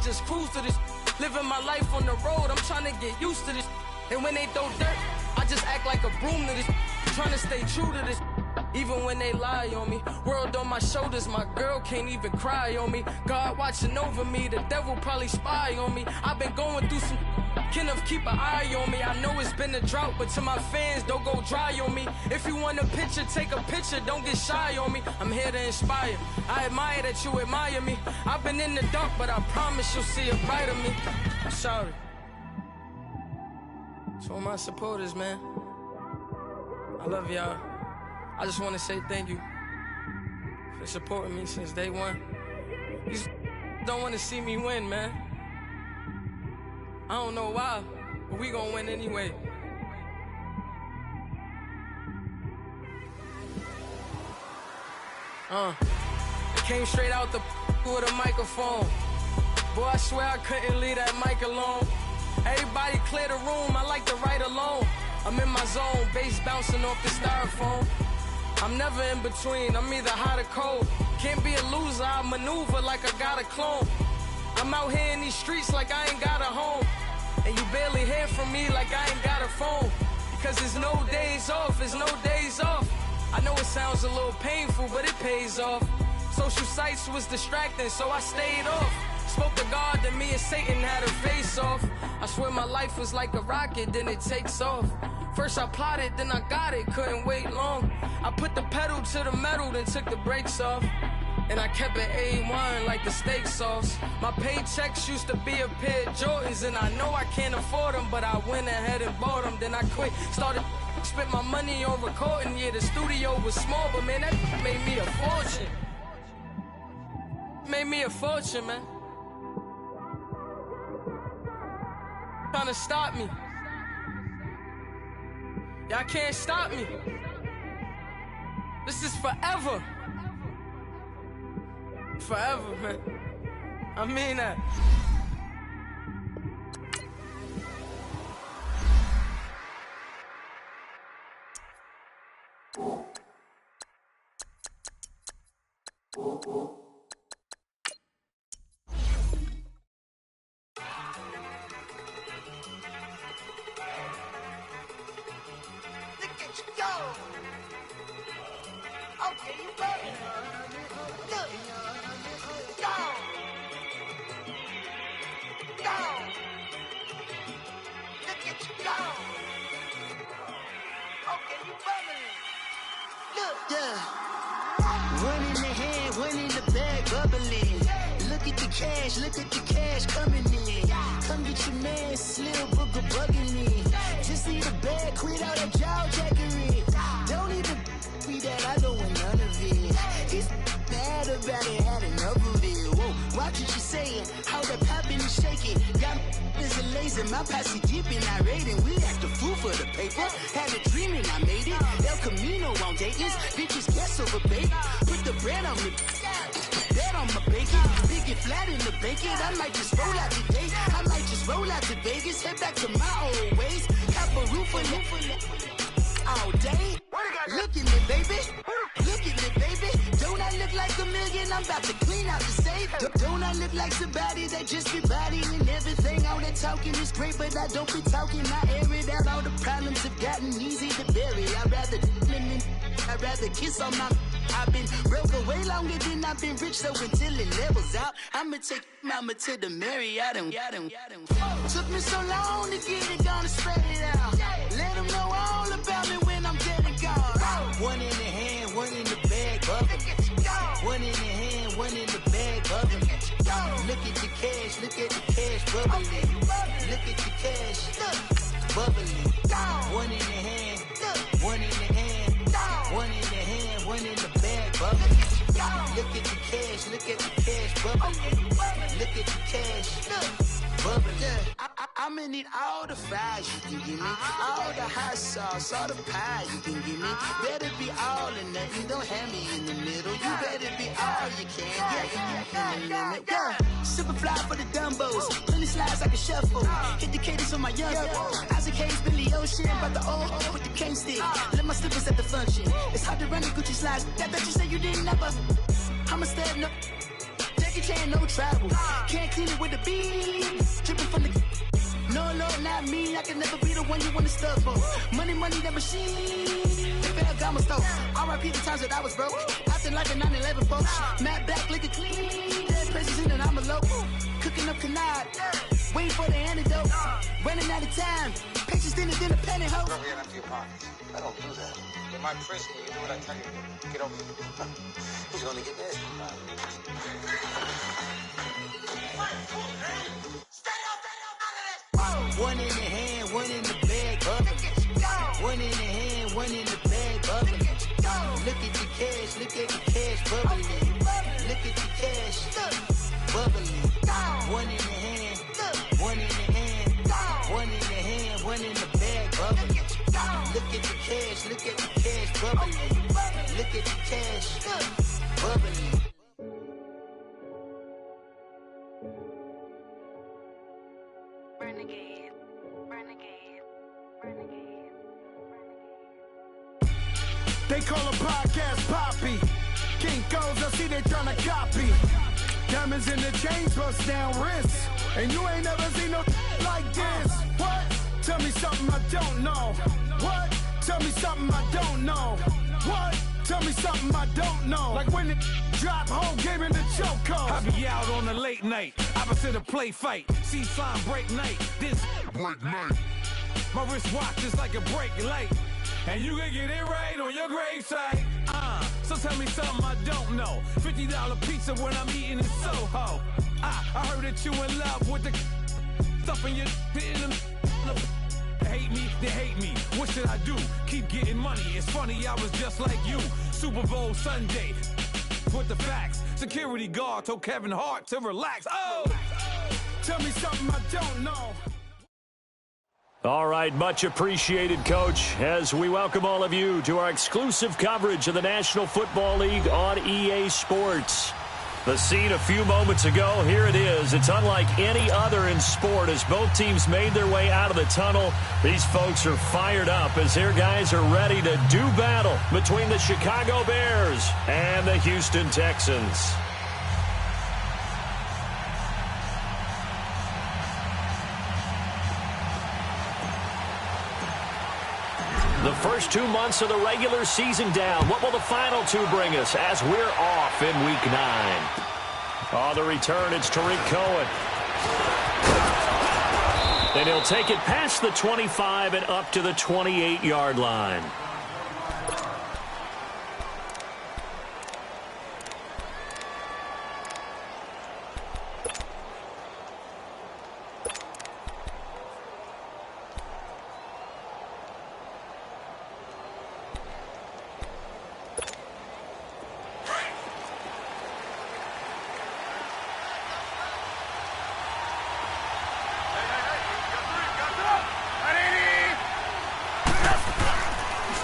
just cruise to this. Living my life on the road, I'm trying to get used to this. And when they throw dirt, I just act like a broom to this. Trying to stay true to this. Even when they lie on me, world on my shoulders, my girl can't even cry on me. God watching over me, the devil probably spy on me. I've been going through some, Kenneth keep an eye on me. I know it's been a drought, but to my fans, don't go dry on me. If you want a picture, take a picture, don't get shy on me. I'm here to inspire, I admire that you admire me. I've been in the dark, but I promise you'll see a brighter me. I'm sorry. To all my supporters, man, I love y'all. I just want to say thank you for supporting me since day one. These don't want to see me win, man. I don't know why, but we gonna win anyway. I came straight out the with a microphone. Boy, I swear I couldn't leave that mic alone. Everybody clear the room, I like to write alone. I'm in my zone, bass bouncing off the styrofoam. I'm never in between, I'm either hot or cold. Can't be a loser, I maneuver like I got a clone. I'm out here in these streets like I ain't got a home. And you barely hear from me like I ain't got a phone. Because there's no days off, there's no days off. I know it sounds a little painful, but it pays off. Social sites was distracting, so I stayed off. Spoke to God that me and Satan had a face off. I swear my life was like a rocket, then it takes off. First I plotted, then I got it, couldn't wait long. I put the pedal to the metal, then took the brakes off. And I kept it A1 like the steak sauce. My paychecks used to be a pair of Jordans, and I know I can't afford them, but I went ahead and bought them. Then I quit, started spent my money on recording. Yeah, the studio was small, but man, that made me a fortune. Made me a fortune, man. Trying to stop me. Y'all can't stop me. This is forever. Forever, man. I mean that. Look at the cash coming in. Come get your man, Slim Booger bugging me. Just need a bag, quit all that jaw jackery. Don't even be that, I don't want none of it. He's mad about it, had enough of it. Whoa, watch what you saying, how the poppin' and shaking. Got is a laser, my posse dipping, I raiding. We act a fool for the paper. Had a dream and I made it. El Camino on Dayton's, bitches guess over bait. Put the bread on me. That on my bacon, big and flat in the bacon. I might just roll out today. I might just roll out to Vegas, head back to my old ways. Have a roof all day. Look at me, baby. Look at me, baby. Don't I look like a million? I'm about to clean out the safe. Don't I look like somebody that just be bodying everything? All that talking is great, but I don't be talking. I air it out. All the problems have gotten easy to bury. I'd rather kiss on my. I've been broke way longer than I've been rich, so until it levels out, I'ma take mama to the Marriott and took me so long to get it, gonna spread it out. Let them know all about me when I'm dead and gone. One in the hand, one in the bag, bubbling. One in the hand, one in the bag, bubbling. Look at the cash, bubbling. Look at the cash, bubbling. One in the hand, one in the hand, one in the hand, one in the bag, bubbling. Look at the cash, bubbling. Look at the cash, bubbling. I'ma need all the fries you can give me, all the hot sauce, all the pie you can give me. Better be all or nothing, don't have me in the middle. You better be all you can. Yeah. Super fly for the Dumbos, plenty slides like a shuffle. Hit the cadence on my young Isaac Hayes, Billy Ocean, about the old with the cane stick. Let my slippers at the function. It's hard to run the Gucci slides. That bet you say you didn't never. I'ma step no. chain, no travel. Can't clean it with the beat. Dripping from the... No, not me. I can never be the one you want to stuff for. Money, that machine. The Ferragamo store. R.I.P. the times that I was broke. Acting like a 9/11 folks. Matte back, looking clean. Dead presents in and I'm a local. Cooking up canard. Waiting for the antidote. Running out of time. Patience thinner than a penny hoe. Rub it empty your pockets. I don't do that. In my prison, you do what I tell you to. Get over here. He's gonna get this. One in the hand, one in the bag, bubbling. One in the hand, one in the bag, bubbling. Look at the cash, bubbling. Look at the cash, bubbling. One in the hand, one in the hand, one in the hand, one in the bag, bubbling. Look at the cash, bubbling. Look at the cash, bubbling. They call a podcast Poppy. King goes, I see they tryna copy. Diamonds in the chains, bust down wrists. And you ain't never seen no like this. What? Tell me something I don't know. What? Tell me something I don't know. What? Tell me something I don't know. Like when it drop home, gave in the chokehold. I be out on a late night, opposite a play fight. See sign break night, this break night. My wristwatch is like a break light. And you can get it right on your gravesite. So tell me something I don't know. $50 pizza when I'm eating in Soho. I heard that you in love with the stuff in your hate me, they hate me. What should I do? Keep getting money. It's funny, I was just like you. Super Bowl Sunday. With the facts. Security guard told Kevin Hart to relax. Oh! Tell me something I don't know. All right, much appreciated, Coach, as we welcome all of you to our exclusive coverage of the National Football League on EA Sports. The scene a few moments ago, here it is. It's unlike any other in sport as both teams made their way out of the tunnel. These folks are fired up as their guys are ready to do battle between the Chicago Bears and the Houston Texans. The first 2 months of the regular season down. What will the final two bring us as we're off in Week 9? On the return, it's Tariq Cohen. And he'll take it past the 25 and up to the 28-yard line.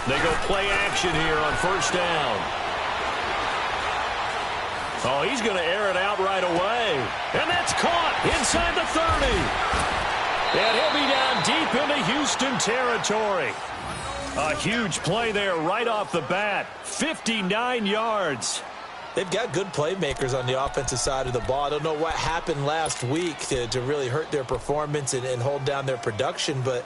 They go play action here on first down. Oh, he's going to air it out right away. And that's caught inside the 30. And he'll be down deep into Houston territory. A huge play there right off the bat. 59 yards. They've got good playmakers on the offensive side of the ball. I don't know what happened last week to really hurt their performance and hold down their production, but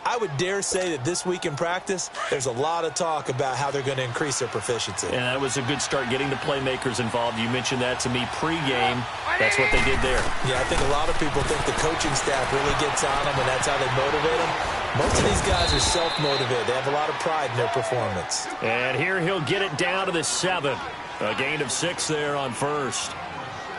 I would dare say that this week in practice, there's a lot of talk about how they're going to increase their proficiency. And that was a good start getting the playmakers involved. You mentioned that to me pregame. That's what they did there. Yeah, I think a lot of people think the coaching staff really gets on them, and that's how they motivate them. Most of these guys are self-motivated. They have a lot of pride in their performance. And here he'll get it down to the 7. A gain of 6 there on first.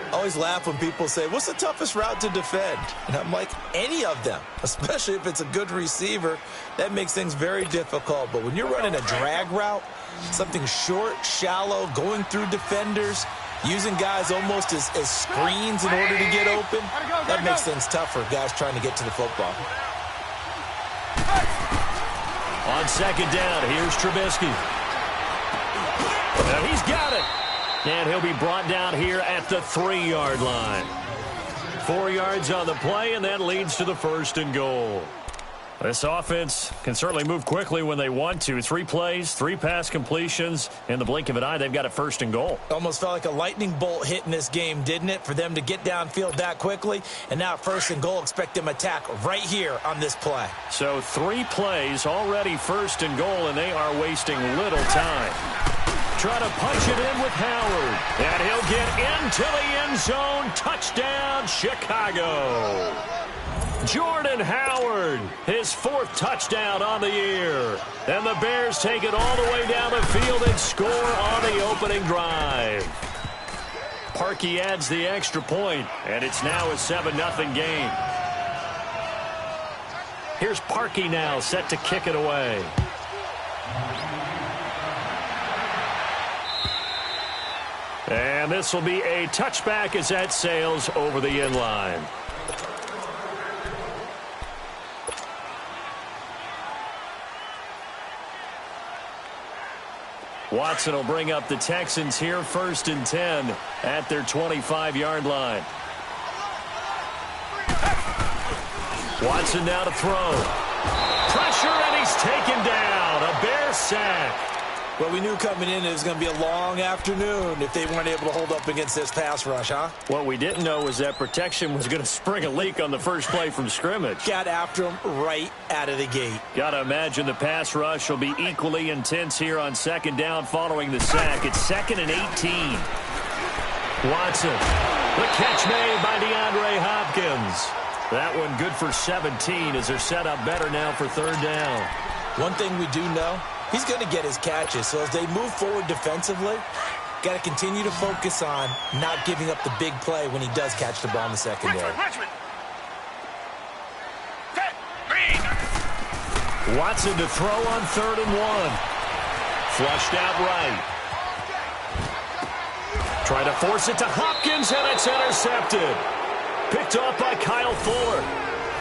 I always laugh when people say, what's the toughest route to defend? And I'm like, any of them, especially if it's a good receiver. That makes things very difficult. But when you're running a drag route, something short, shallow, going through defenders, using guys almost as screens in order to get open, that makes things tough for guys trying to get to the football. On second down, here's Trubisky. Now he's got it. And he'll be brought down here at the 3-yard line. 4 yards on the play, and that leads to the 1st and goal. This offense can certainly move quickly when they want to. 3 plays, 3 pass completions. In the blink of an eye, they've got a 1st and goal. Almost felt like a lightning bolt hit in this game, didn't it? For them to get downfield that quickly. And now 1st and goal, expect them attack right here on this play. So 3 plays, already 1st and goal, and they are wasting little time. Try to punch it in with Howard. And he'll get into the end zone. Touchdown, Chicago. Jordan Howard, his 4th touchdown on the year. And the Bears take it all the way down the field and score on the opening drive. Parkey adds the extra point, and it's now a 7-0 game. Here's Parkey now, set to kick it away. And this will be a touchback as that sails over the end line. Watson will bring up the Texans here, 1st and 10 at their 25-yard line. Watson now to throw. Pressure, and he's taken down. A Bear sack. Well, we knew coming in it was going to be a long afternoon if they weren't able to hold up against this pass rush, huh? What we didn't know was that protection was going to spring a leak on the first play from scrimmage. Got after him right out of the gate. Got to imagine the pass rush will be equally intense here on 2nd down following the sack. It's 2nd and 18. Watson, the catch made by DeAndre Hopkins. That one good for 17 as they're set up better now for 3rd down. One thing we do know, he's going to get his catches. So as they move forward defensively, got to continue to focus on not giving up the big play when he does catch the ball in the secondary. Watson to throw on 3rd and 1. Flushed out right. Try to force it to Hopkins, and it's intercepted. Picked off by Kyle Fuller.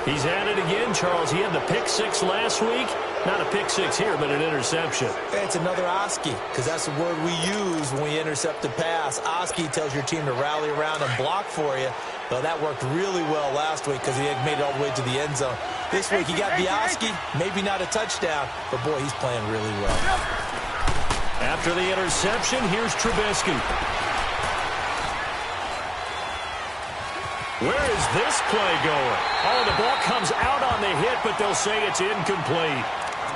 He's had it again, Charles. He had the pick 6 last week. Not a pick 6 here, but an interception. It's another Oski, because that's the word we use when we intercept the pass. Oski tells your team to rally around and block for you. Well, that worked really well last week because he had made it all the way to the end zone. This week he got the Oski, maybe not a touchdown, but boy, he's playing really well. After the interception, here's Trubisky. Where is this play going? Oh, the ball comes out on the hit, but they'll say it's incomplete.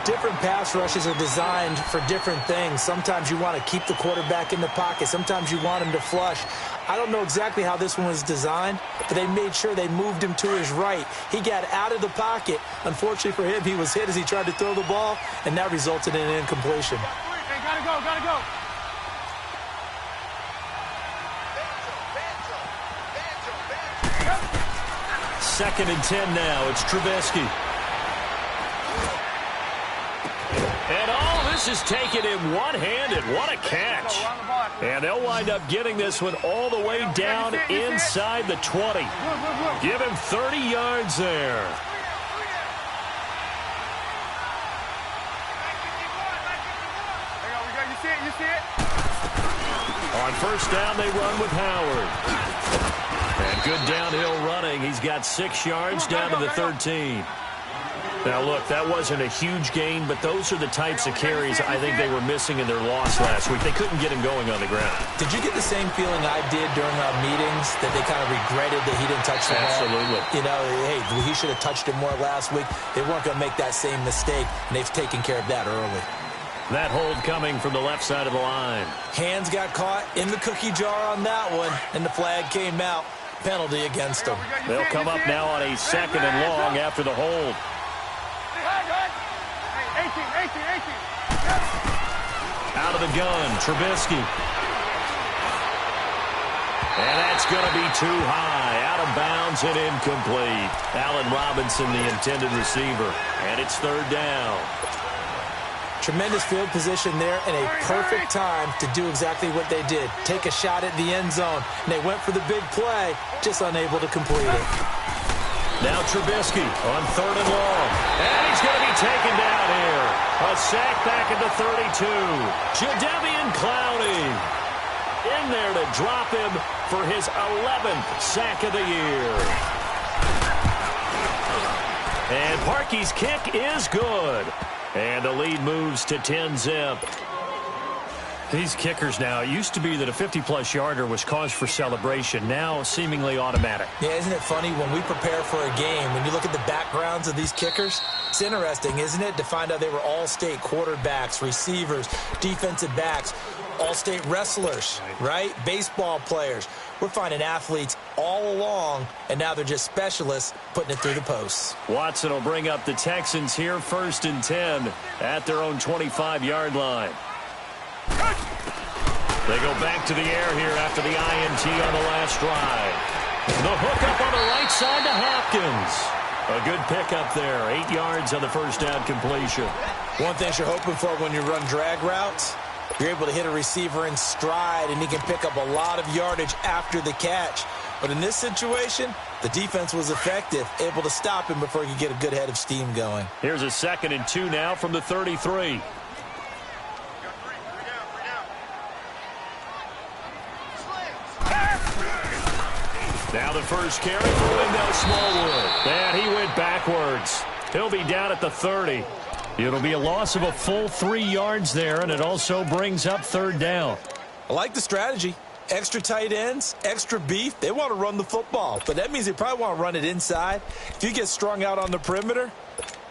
Different pass rushes are designed for different things. Sometimes you want to keep the quarterback in the pocket. Sometimes you want him to flush. I don't know exactly how this one was designed, but they made sure they moved him to his right. He got out of the pocket. Unfortunately for him, he was hit as he tried to throw the ball, and that resulted in an incompletion. Hey, gotta go, gotta go. 2nd and 10 now. It's Trubisky. And all this is taken in one-handed. What a catch. And they'll wind up getting this one all the way down inside the 20. Give him 30 yards there. You see it? On 1st down, they run with Howard. And good downhill running. He's got 6 yards down to the 13. Now, look, that wasn't a huge gain, but those are the types of carries I think they were missing in their loss last week. They couldn't get him going on the ground. Did you get the same feeling I did during our meetings, that they kind of regretted that he didn't touch the ball? Absolutely. You know, hey, he should have touched it more last week. They weren't going to make that same mistake, and they've taken care of that early. That hold coming from the left side of the line. Hands got caught in the cookie jar on that one, and the flag came out. Penalty against them. They'll come up now on a 2nd and long after the hold. 18. Out of the gun, Trubisky. And that's going to be too high. Out of bounds and incomplete. Allen Robinson, the intended receiver. And it's 3rd down. Tremendous field position there and a perfect time to do exactly what they did. Take a shot at the end zone. And they went for the big play, just unable to complete it. Now Trubisky on 3rd and long. And he's going to be taken down here. A sack back at the 32. Jadeveon Clowney in there to drop him for his 11th sack of the year. And Parkey's kick is good. And the lead moves to 10-zip. These kickers now, it used to be that a 50-plus yarder was cause for celebration. Now seemingly automatic. Yeah, isn't it funny when we prepare for a game, when you look at the backgrounds of these kickers, it's interesting, isn't it, to find out they were all-state quarterbacks, receivers, defensive backs, all-state wrestlers, right? Baseball players. We're finding athletes all along, and now they're just specialists putting it through the posts. Watson will bring up the Texans here 1st and 10 at their own 25-yard line. They go back to the air here after the INT on the last drive. The hook up on the right side to Hopkins. A good pickup there. 8 yards on the first down completion. One thing you're hoping for when you run drag routes, you're able to hit a receiver in stride, and he can pick up a lot of yardage after the catch. But in this situation, the defense was effective, able to stop him before he could get a good head of steam going. Here's a 2nd and 2 now from the 33. Now the first carry for Wendell Smallwood. And he went backwards. He'll be down at the 30. It'll be a loss of a full 3 yards there, and it also brings up 3rd down. I like the strategy. Extra tight ends, extra beef. They want to run the football, but that means they probably want to run it inside. If you get strung out on the perimeter,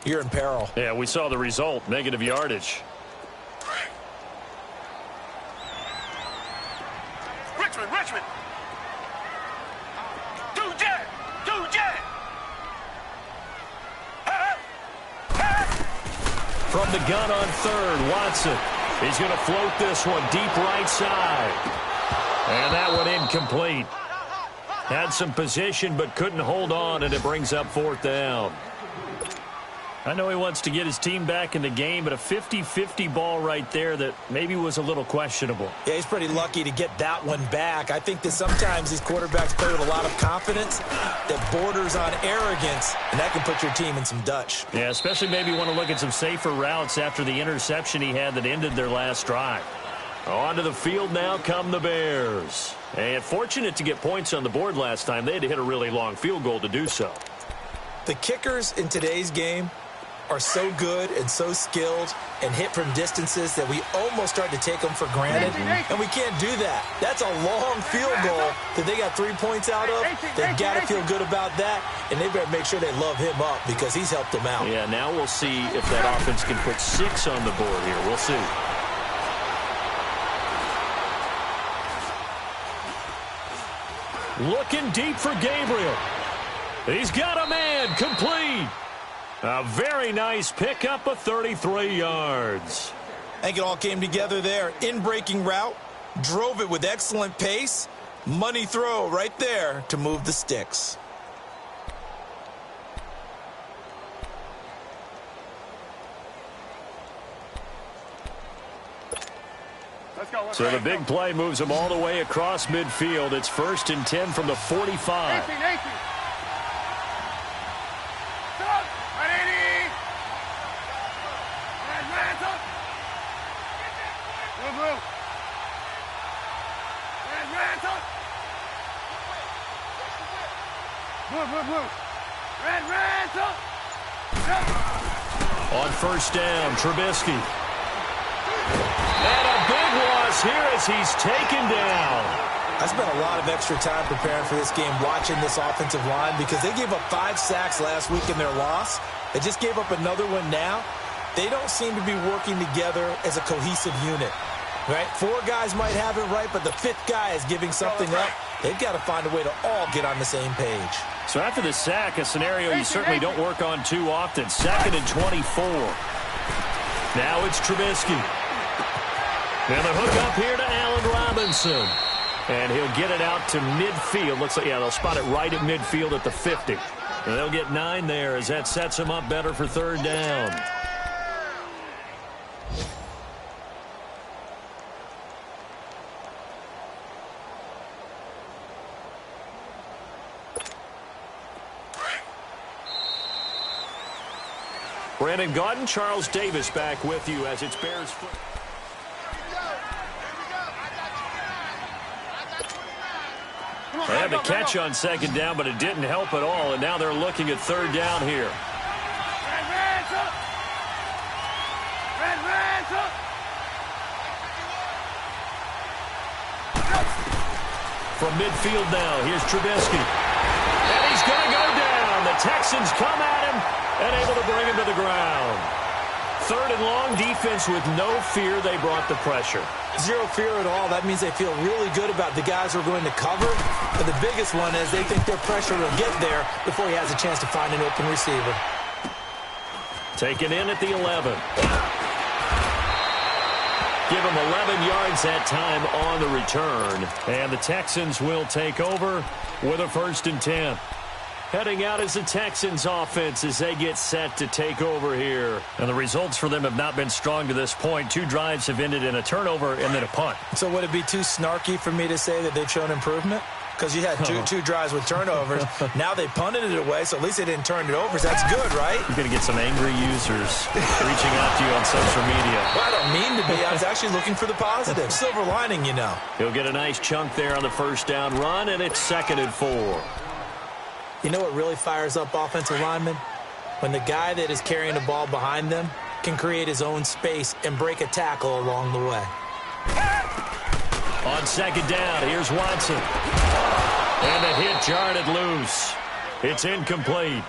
you're in peril. Yeah, we saw the result, negative yardage. Richmond. From the gun on 3rd, Watson. He's going to float this one deep right side. And that one incomplete. Had some position but couldn't hold on, and it brings up 4th down. I know he wants to get his team back in the game, but a 50-50 ball right there that maybe was a little questionable. Yeah, he's pretty lucky to get that one back. I think that sometimes these quarterbacks play with a lot of confidence that borders on arrogance, and that can put your team in some Dutch. Yeah, especially maybe want to look at some safer routes after the interception he had that ended their last drive. Onto the field now come the Bears. And fortunate to get points on the board last time. They had to hit a really long field goal to do so. The kickers in today's game are so good and so skilled and hit from distances that we almost start to take them for granted, and we can't do that. That's a long field goal that they got 3 points out of. They've got to feel good about that, and they better make sure they love him up because he's helped them out. Yeah, now we'll see if that offense can put 6 on the board here. We'll see. Looking deep for Gabriel. He's got a man, complete. A very nice pickup of 33 yards. I think it all came together there. In-breaking route, drove it with excellent pace. Money throw right there to move the sticks. So the big play moves them all the way across midfield. It's 1st and 10 from the 45. 18. On 1st down, Trubisky. And a big loss here as he's taken down. I spent a lot of extra time preparing for this game, watching this offensive line, because they gave up 5 sacks last week in their loss. They just gave up another one now. They don't seem to be working together as a cohesive unit, right? 4 guys might have it right, but the 5th guy is giving something up. They've got to find a way to all get on the same page. So after the sack, a scenario you certainly don't work on too often. 2nd and 24. Now it's Trubisky. And the hook up here to Allen Robinson. And he'll get it out to midfield. Looks like, yeah, they'll spot it right at midfield at the 50. And they'll get 9 there as that sets them up better for 3rd down. Brandon Gaudin, Charles Davis back with you as it's Bears football. They had the catch on 2nd down, but it didn't help at all, and now they're looking at 3rd down here. From midfield now, here's Trubisky. And he's going to go down. The Texans come at him and able to bring him to the ground. 3rd and long, defense with no fear. They brought the pressure. Zero fear at all. That means they feel really good about the guys who are going to cover. But the biggest one is they think their pressure will get there before he has a chance to find an open receiver. Taken in at the 11. Give him 11 yards that time on the return. And the Texans will take over with a 1st and 10. Heading out as the Texans offense as they get set to take over here. And the results for them have not been strong to this point. 2 drives have ended in a turnover and then a punt. So would it be too snarky for me to say that they've shown improvement? Because you had two drives with turnovers. Now they punted it away, so at least they didn't turn it over. So that's good, right? You're going to get some angry users reaching out to you on social media. Well, I don't mean to be. I was actually looking for the positive. Silver lining, you know. He'll get a nice chunk there on the 1st down run, and it's 2nd and 4. You know what really fires up offensive linemen? When the guy that is carrying the ball behind them can create his own space and break a tackle along the way. On 2nd down, here's Watson. And the hit jarred it loose. It's incomplete.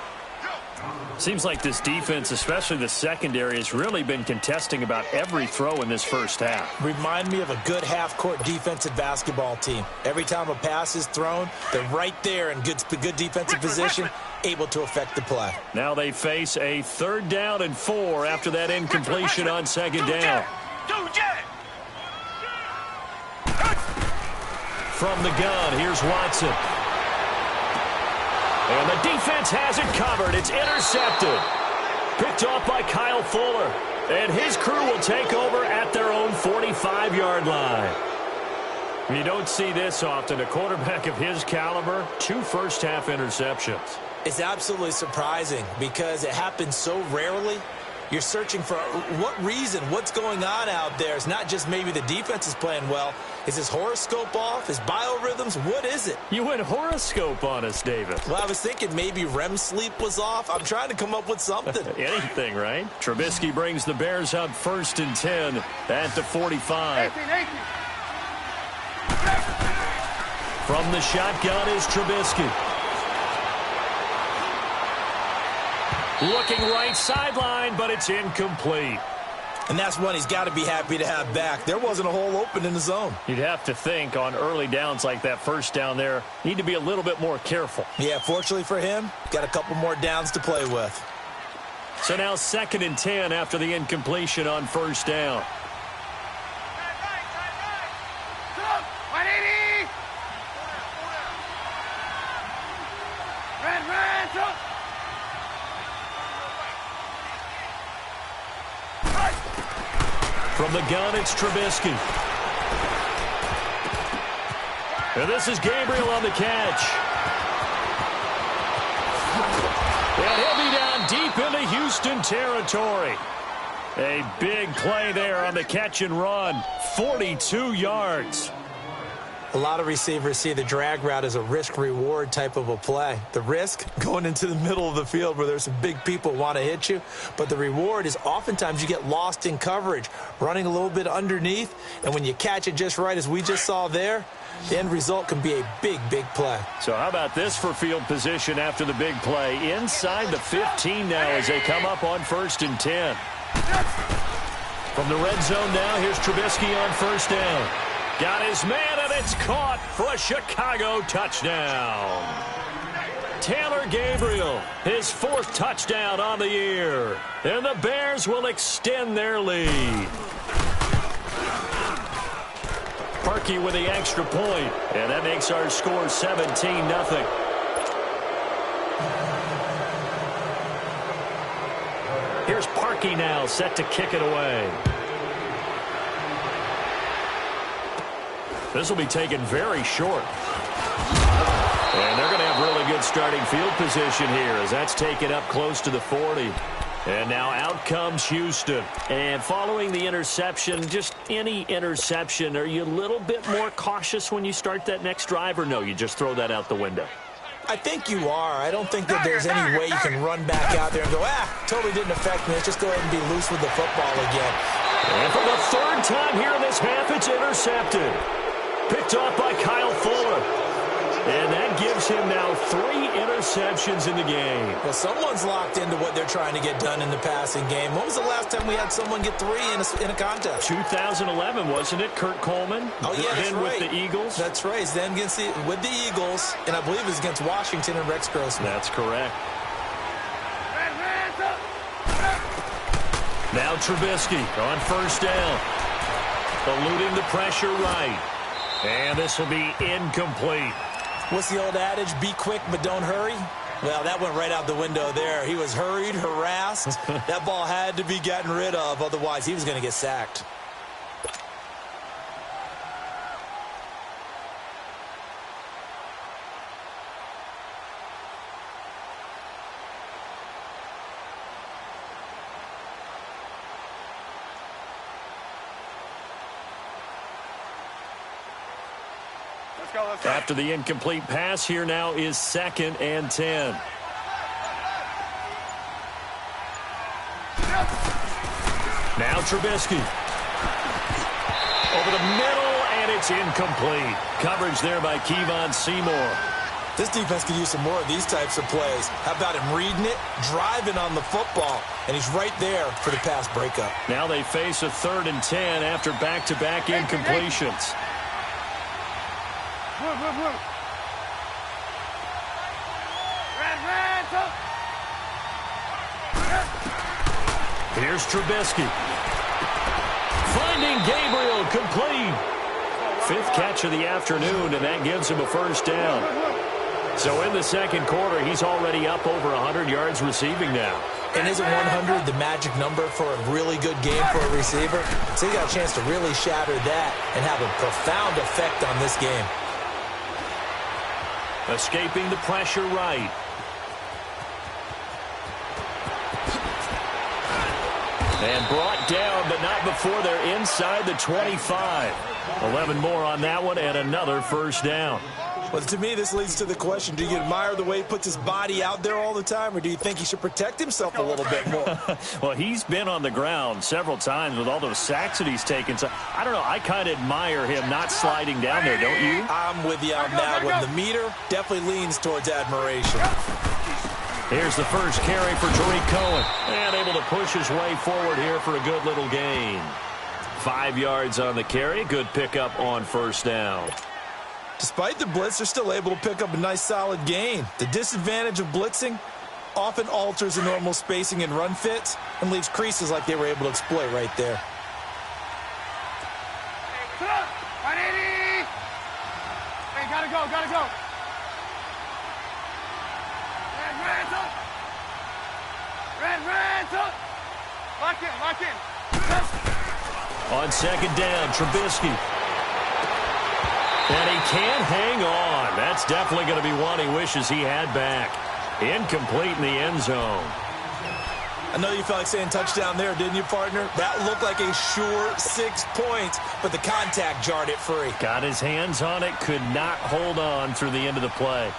Seems like this defense, especially the secondary, has really been contesting about every throw in this 1st half. Remind me of a good half-court defensive basketball team. Every time a pass is thrown, they're right there in good defensive position, able to affect the play. Now they face a 3rd down and 4 after that incompletion on 2nd down. From the gun, here's Watson. And the defense has it covered. It's intercepted. Picked off by Kyle Fuller. And his crew will take over at their own 45-yard line. You don't see this often. A quarterback of his caliber, 2 first-half interceptions. It's absolutely surprising because it happens so rarely. You're searching for what reason, what's going on out there. It's not just maybe the defense is playing well. Is his horoscope off? His biorhythms? What is it? You went horoscope on us, David. Well, I was thinking maybe REM sleep was off. I'm trying to come up with something. Anything, right? Trubisky brings the Bears up 1st and 10 at the 45. From the shotgun is Trubisky. Looking right sideline, but it's incomplete. And that's one he's got to be happy to have back. There wasn't a hole open in the zone. You'd have to think on early downs like that 1st down there, need to be a little bit more careful. Yeah, fortunately for him, got a couple more downs to play with. So now 2nd and 10 after the incompletion on 1st down. From the gun, it's Trubisky. And this is Gabriel on the catch. And he'll be down deep into Houston territory. A big play there on the catch and run. 42 yards. A lot of receivers see the drag route as a risk-reward type of a play. The risk, going into the middle of the field where there's some big people who want to hit you. But the reward is oftentimes you get lost in coverage, running a little bit underneath. And when you catch it just right, as we just saw there, the end result can be a big, big play. So how about this for field position after the big play? Inside the 15 now as they come up on 1st and 10. From the red zone now, here's Trubisky on 1st down. Got his man, and it's caught for a Chicago touchdown. Taylor Gabriel, his 4th touchdown on the year. And the Bears will extend their lead. Parkey with the extra point, and that makes our score 17-0. Here's Parkey now, set to kick it away. This will be taken very short. And they're going to have really good starting field position here as that's taken up close to the 40. And now out comes Houston. And following the interception, just any interception, are you a little bit more cautious when you start that next drive, or no, you just throw that out the window? I think you are. I don't think that there's any way you can run back out there and go, totally didn't affect me. Let's just go ahead and be loose with the football again. And for the 3rd time here in this half, it's intercepted. Picked off by Kyle Fuller. And that gives him now 3 interceptions in the game. Well, someone's locked into what they're trying to get done in the passing game. When was the last time we had someone get 3 in a contest? 2011, wasn't it? Kurt Coleman. Oh, yeah, that's then right. With the Eagles. That's right. Then with the Eagles, and I believe it was against Washington and Rex Grossman. That's correct. Now Trubisky on first down. Eluding the pressure right. And this will be incomplete. What's the old adage? Be quick, but don't hurry? Well, that went right out the window there. He was hurried, harassed. That ball had to be gotten rid of. Otherwise, he was going to get sacked. After the incomplete pass, here now is 2nd and 10. Now Trubisky. Over the middle, and it's incomplete. Coverage there by Kevon Seymour. This defense could use some more of these types of plays. How about him reading it, driving on the football, and he's right there for the pass breakup. Now they face a 3rd and 10 after back-to-back incompletions. Here's Trubisky. Finding Gabriel, complete. 5th catch of the afternoon, and that gives him a first down. So in the second quarter, he's already up over 100 yards receiving now. And isn't 100 the magic number for a really good game for a receiver? So he got a chance to really shatter that and have a profound effect on this game. Escaping the pressure right. And brought down, but not before they're inside the 25. 11 more on that one, and another first down. Well, to me, this leads to the question, do you admire the way he puts his body out there all the time, or do you think he should protect himself a little bit more? Well, he's been on the ground several times with all those sacks that he's taken. So, I don't know, I kind of admire him not sliding down there, don't you? I'm with you on that one. The meter definitely leans towards admiration. Here's the first carry for Tariq Cohen. And able to push his way forward here for a good little gain. 5 yards on the carry. Good pickup on first down. Despite the blitz, they're still able to pick up a nice solid gain. The disadvantage of blitzing often alters the normal spacing and run fits and leaves creases like they were able to exploit right there. Hey, gotta go. Red. Lock in. On second down, Trubisky. And he can't hang on. That's definitely going to be one he wishes he had back. Incomplete in the end zone. I know you felt like saying touchdown there, didn't you, partner? That looked like a sure 6 points, but the contact jarred it free. Got his hands on it, could not hold on through the end of the play.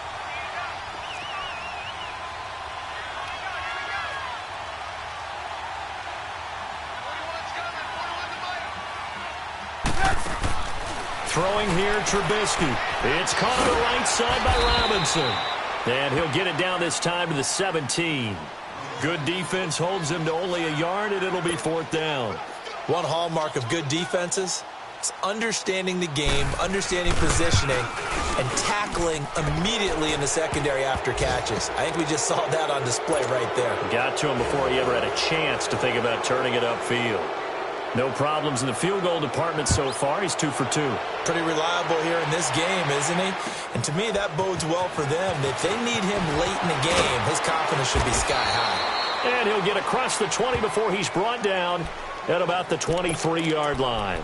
Throwing here, Trubisky. It's caught on the right side by Robinson. And he'll get it down this time to the 17. Good defense holds him to only a yard, and it'll be 4th down. One hallmark of good defenses is understanding the game, understanding positioning, and tackling immediately in the secondary after catches. I think we just saw that on display right there. Got to him before he ever had a chance to think about turning it upfield. No problems in the field goal department so far. He's 2 for 2. Pretty reliable here in this game, isn't he? And to me, that bodes well for them. If they need him late in the game, his confidence should be sky high. And he'll get across the 20 before he's brought down at about the 23-yard line.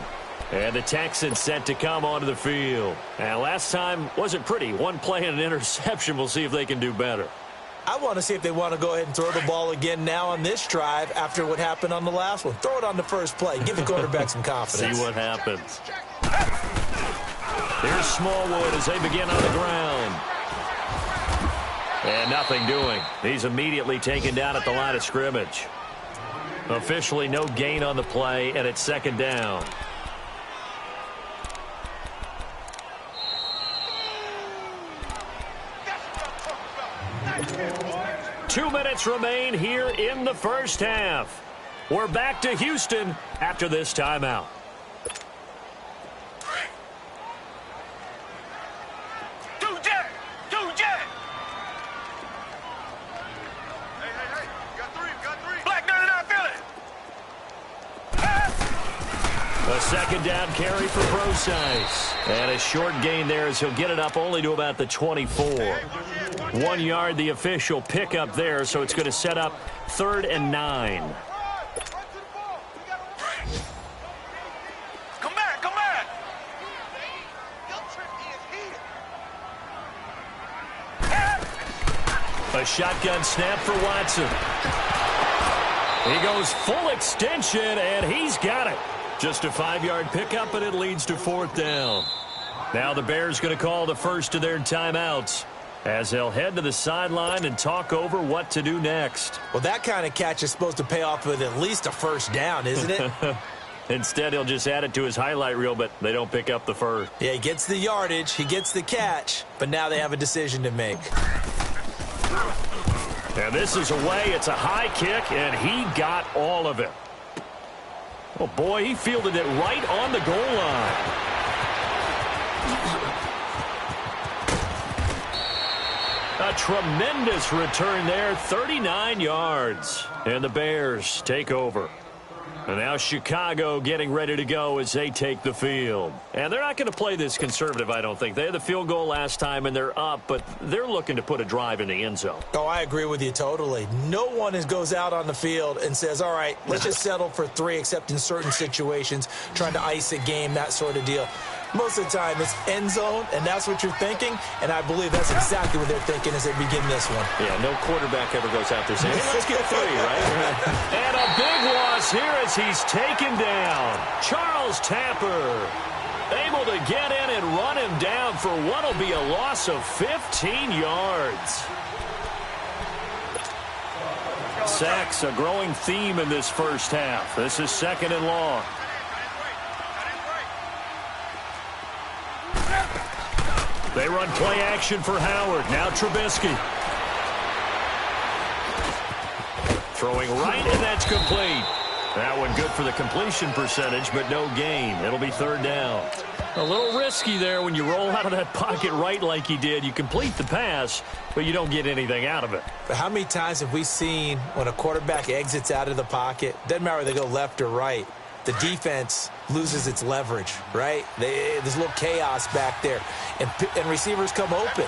And the Texans set to come onto the field. And last time wasn't pretty. One play and an interception. We'll see if they can do better. I want to see if they want to go ahead and throw the ball again now on this drive after what happened on the last one. Throw it on the first play. Give the quarterback some confidence. See what happens. Here's Smallwood as they begin on the ground. And nothing doing. He's immediately taken down at the line of scrimmage. Officially no gain on the play, and it's 2nd down. 2 minutes remain here in the first half. We're back to Houston after this timeout. A second down carry for Brosize. And a short gain there as he'll get it up only to about the 24. 1 yard, the official pickup there, so it's going to set up 3rd and 9. Come back. A shotgun snap for Watson. He goes full extension, and he's got it. Just a 5-yard pickup, and it leads to 4th down. Now the Bears going to call the first of their timeouts as they'll head to the sideline and talk over what to do next. Well, that kind of catch is supposed to pay off with at least a first down, isn't it? Instead, he'll just add it to his highlight reel, but they don't pick up the first. Yeah, he gets the yardage, he gets the catch, but now they have a decision to make. And this is away. It's a high kick, and he got all of it. Oh, boy, he fielded it right on the goal line. A tremendous return there, 39 yards. And the Bears take over. And now Chicago getting ready to go as they take the field. And they're not going to play this conservative, I don't think. They had the field goal last time, and they're up, but they're looking to put a drive in the end zone. Oh, I agree with you totally. No one goes out on the field and says, all right, let's just settle for 3, except in certain situations, trying to ice a game, that sort of deal. Most of the time, it's end zone, and that's what you're thinking, and I believe that's exactly what they're thinking as they begin this one. Yeah, no quarterback ever goes out there saying, hey, let's get 3, right? And a big loss here as he's taken down. Charles Tapper able to get in and run him down for what will be a loss of 15 yards. Sacks, a growing theme in this first half. This is 2nd and long. They run play action for Howard. Now Trubisky. Throwing right, and that's complete. That one good for the completion percentage, but no gain. It'll be 3rd down. A little risky there when you roll out of that pocket right like he did. You complete the pass, but you don't get anything out of it. But how many times have we seen when a quarterback exits out of the pocket, doesn't matter whether they go left or right, the defense loses its leverage, right? There's a little chaos back there, and receivers come open.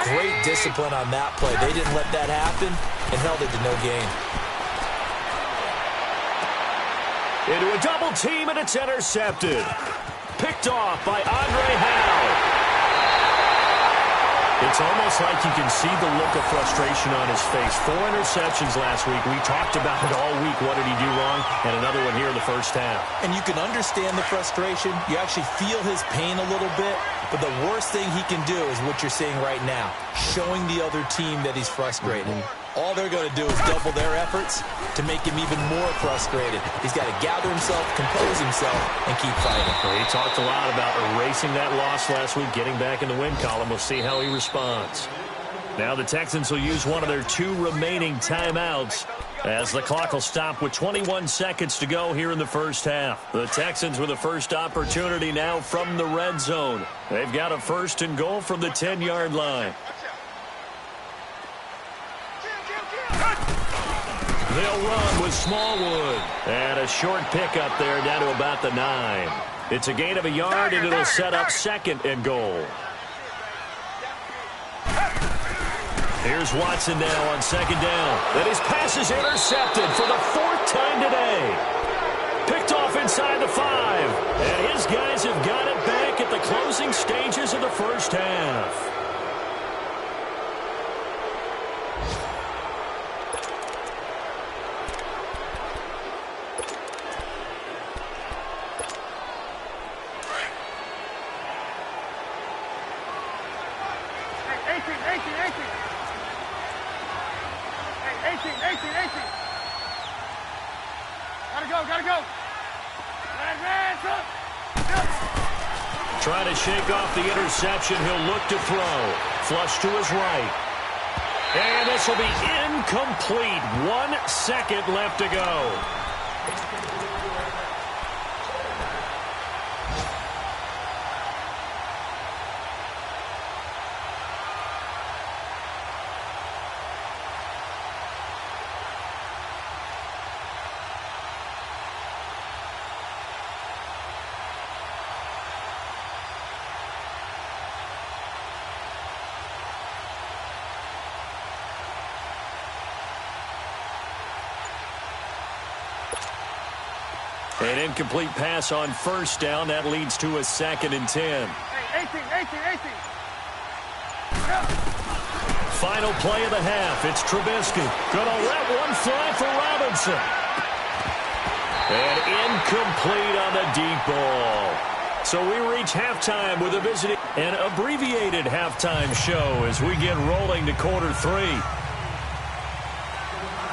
Great discipline on that play. They didn't let that happen and held it to no gain. Into a double team, and it's intercepted. Picked off by Andre Howe. It's almost like you can see the look of frustration on his face. 4 interceptions last week. We talked about it all week. What did he do wrong? And another one here in the first half. And you can understand the frustration. You actually feel his pain a little bit. But the worst thing he can do is what you're seeing right now, showing the other team that he's frustrated. All they're going to do is double their efforts to make him even more frustrated. He's got to gather himself, compose himself, and keep fighting. Well, he talked a lot about erasing that loss last week, getting back in the win column. We'll see how he responds. Now the Texans will use one of their 2 remaining timeouts as the clock will stop with 21 seconds to go here in the first half. The Texans with the first opportunity now from the red zone. They've got a 1st and goal from the 10-yard line. They'll run with Smallwood. And a short pickup there down to about the 9. It's a gain of a yard, and it'll set up 2nd and goal. Here's Watson now on 2nd down. And his pass is intercepted for the 4th time today. Picked off inside the 5. And his guys have got it back at the closing stages of the first half. Gotta go. Trying to shake off the interception. He'll look to throw. Flush to his right. And this will be incomplete. 1 second left to go. An incomplete pass on first down. That leads to a 2nd and 10. Hey, 18. Final play of the half. It's Trubisky. Gonna let one fly for Robinson. And incomplete on the deep ball. So we reach halftime with an abbreviated halftime show as we get rolling to quarter 3.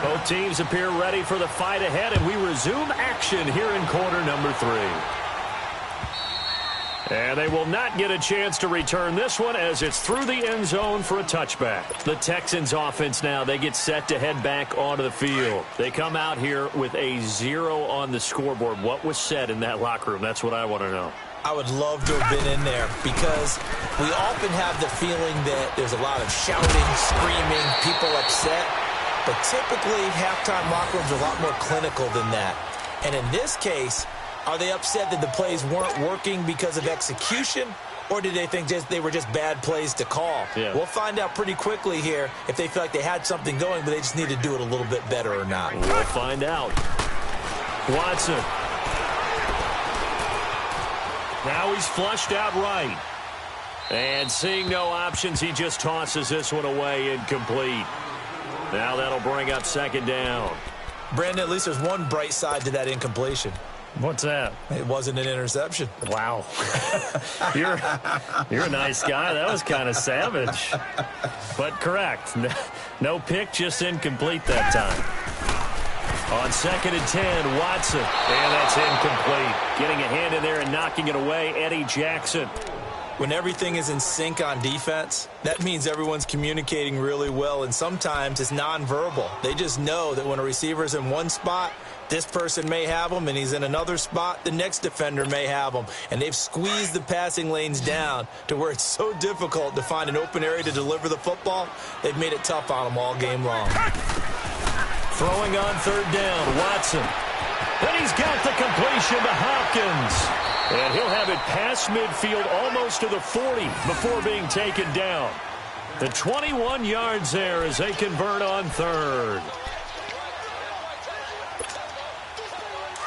Both teams appear ready for the fight ahead, and we resume action here in quarter number 3. And they will not get a chance to return this one as it's through the end zone for a touchback. The Texans offense now, they get set to head back onto the field. They come out here with a 0 on the scoreboard. What was said in that locker room? That's what I want to know. I would love to have been in there because we often have the feeling that there's a lot of shouting, screaming, people upset. But typically, halftime locker rooms are a lot more clinical than that. And in this case, are they upset that the plays weren't working because of execution, or did they think they were just bad plays to call? Yeah. We'll find out pretty quickly here if they feel like they had something going, but they just need to do it a little bit better or not. We'll find out. Watson. Now he's flushed out right. And seeing no options, he just tosses this one away incomplete. Now that'll bring up 2nd down. Brandon, at least there's one bright side to that incompletion. What's that? It wasn't an interception. Wow. You're a nice guy. That was kind of savage. But correct. No pick, just incomplete that time. On 2nd and 10, Watson. And that's incomplete. Getting a hand in there and knocking it away, Eddie Jackson. When everything is in sync on defense, that means everyone's communicating really well, and sometimes it's nonverbal. They just know that when a receiver's in one spot, this person may have him, and he's in another spot, the next defender may have him. And they've squeezed the passing lanes down to where it's so difficult to find an open area to deliver the football. They've made it tough on them all game long. Throwing on 3rd down, Watson. And he's got the completion to Hopkins. And he'll have it past midfield almost to the 40 before being taken down. The 21 yards there as they convert on 3rd.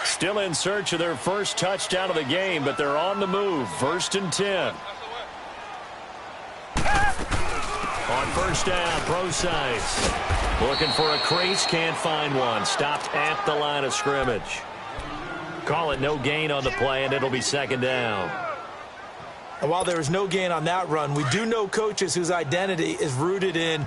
Still in search of their first touchdown of the game, but they're on the move. 1st and 10. On 1st down, Procise. Looking for a crease, can't find one. Stopped at the line of scrimmage. Call it no gain on the play, and it'll be 2nd down. And while there was no gain on that run, we do know coaches whose identity is rooted in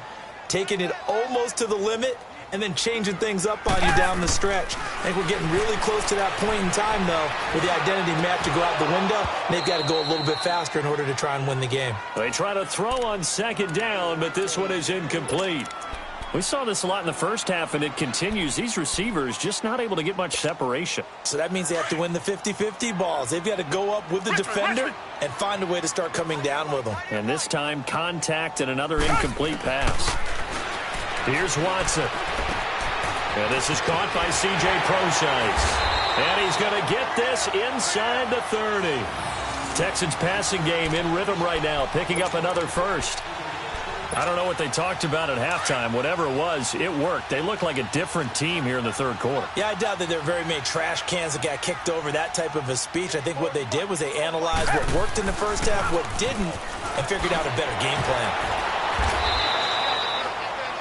taking it almost to the limit and then changing things up on you down the stretch. I think we're getting really close to that point in time, though, where the identity map to go out the window, and they've got to go a little bit faster in order to try and win the game. They try to throw on 2nd down, but this one is incomplete. We saw this a lot in the first half, and it continues. These receivers just not able to get much separation. So that means they have to win the 50-50 balls. They've got to go up with the defender and find a way to start coming down with them. And this time, contact and another incomplete pass. Here's Watson. And this is caught by C.J. Procise. And he's going to get this inside the 30. Texans passing game in rhythm right now, picking up another first. I don't know what they talked about at halftime. Whatever it was, it worked. They look like a different team here in the 3rd quarter. Yeah, I doubt that there are very many trash cans that got kicked over, that type of a speech. I think what they did was they analyzed what worked in the first half, what didn't, and figured out a better game plan.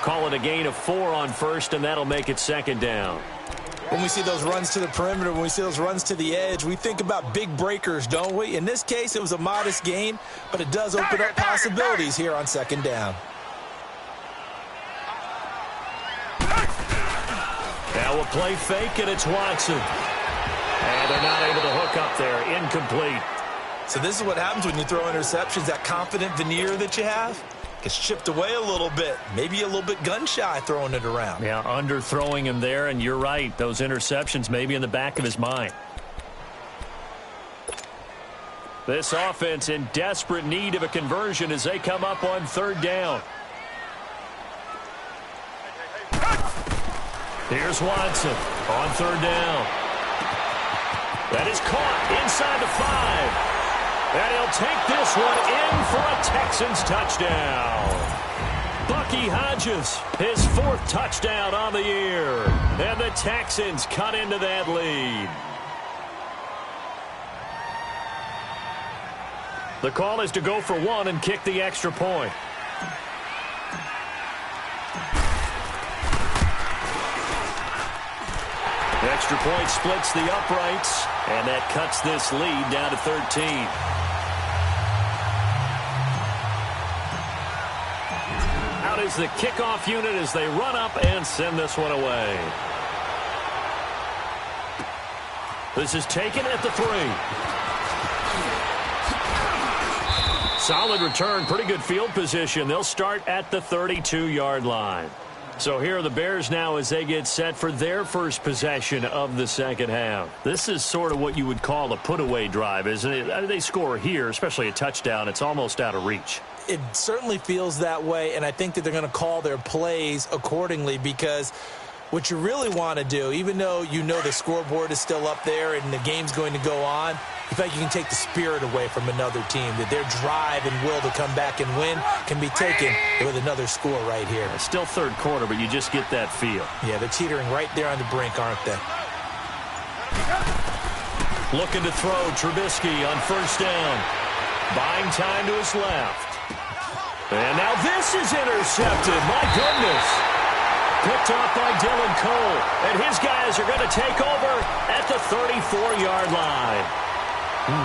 Call it a gain of 4 on 1st, and that'll make it 2nd down. When we see those runs to the perimeter, when we see those runs to the edge, we think about big breakers, don't we? In this case, it was a modest gain, but it does open up possibilities here on 2nd down. Now a play fake, and it's Watson. And they're not able to hook up there. Incomplete. So this is what happens when you throw interceptions, that confident veneer that you have. It's chipped away a little bit. Maybe a little bit gun-shy throwing it around. Yeah, underthrowing him there, and you're right. Those interceptions maybe in the back of his mind. This offense in desperate need of a conversion as they come up on third down. Here's Watson on third down. That is caught inside the 5. And he'll take this one in for a Texans touchdown. Bucky Hodges, his 4th touchdown on the year. And the Texans cut into that lead. The call is to go for 1 and kick the extra point. The extra point splits the uprights, and that cuts this lead down to 13. Out is the kickoff unit as they run up and send this one away. This is taken at the 3. Solid return, pretty good field position. They'll start at the 32-yard line. So here are the Bears now as they get set for their first possession of the second half. This is sort of what you would call a put-away drive, isn't it? They score here, especially a touchdown. It's almost out of reach. It certainly feels that way, and I think that they're going to call their plays accordingly because what you really want to do, even though you know the scoreboard is still up there and the game's going to go on, you feel like you can take the spirit away from another team, that their drive and will to come back and win can be taken with another score right here. It's still third quarter, but you just get that feel. Yeah, they're teetering right there on the brink, aren't they? Looking to throw Trubisky on first down. Buying time to his left. And now this is intercepted. My goodness. Picked off by Dylan Cole. And his guys are going to take over at the 34-yard line.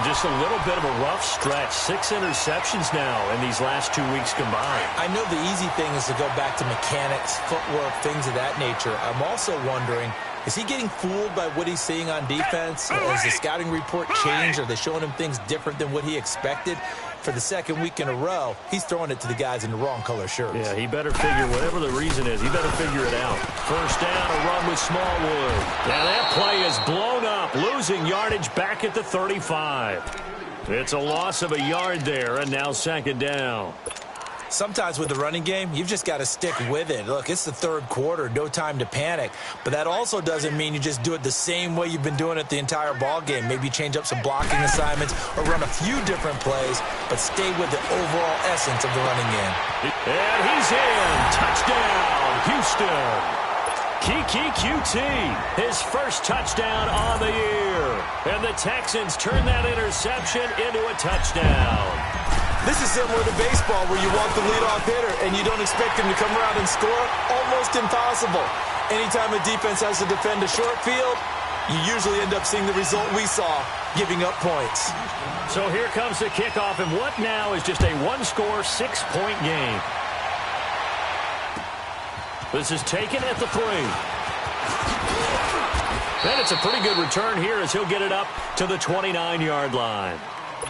Just a little bit of a rough stretch. 6 interceptions now in these last 2 weeks combined. I know the easy thing is to go back to mechanics, footwork, things of that nature. I'm also wondering, is he getting fooled by what he's seeing on defense? Has the scouting report changed? Are they showing him things different than what he expected? For the second week in a row, he's throwing it to the guys in the wrong color shirts. Yeah, he better figure, whatever the reason is, he better figure it out. First down, a run with Smallwood. Now that play is blown up, losing yardage back at the 35. It's a loss of a yard there, and now second down. Sometimes with the running game, you've just got to stick with it. Look, it's the third quarter, no time to panic. But that also doesn't mean you just do it the same way you've been doing it the entire ball game. Maybe change up some blocking assignments or run a few different plays, but stay with the overall essence of the running game. And he's in. Touchdown, Houston. Kiki QT, his first touchdown on the year. And the Texans turn that interception into a touchdown. This is similar to baseball where you walk the leadoff hitter and you don't expect him to come around and score. Almost impossible. Anytime a defense has to defend a short field, you usually end up seeing the result we saw, giving up points. So here comes the kickoff, and what now is just a one-score, 6-point game. This is taken at the 3. And it's a pretty good return here as he'll get it up to the 29-yard line.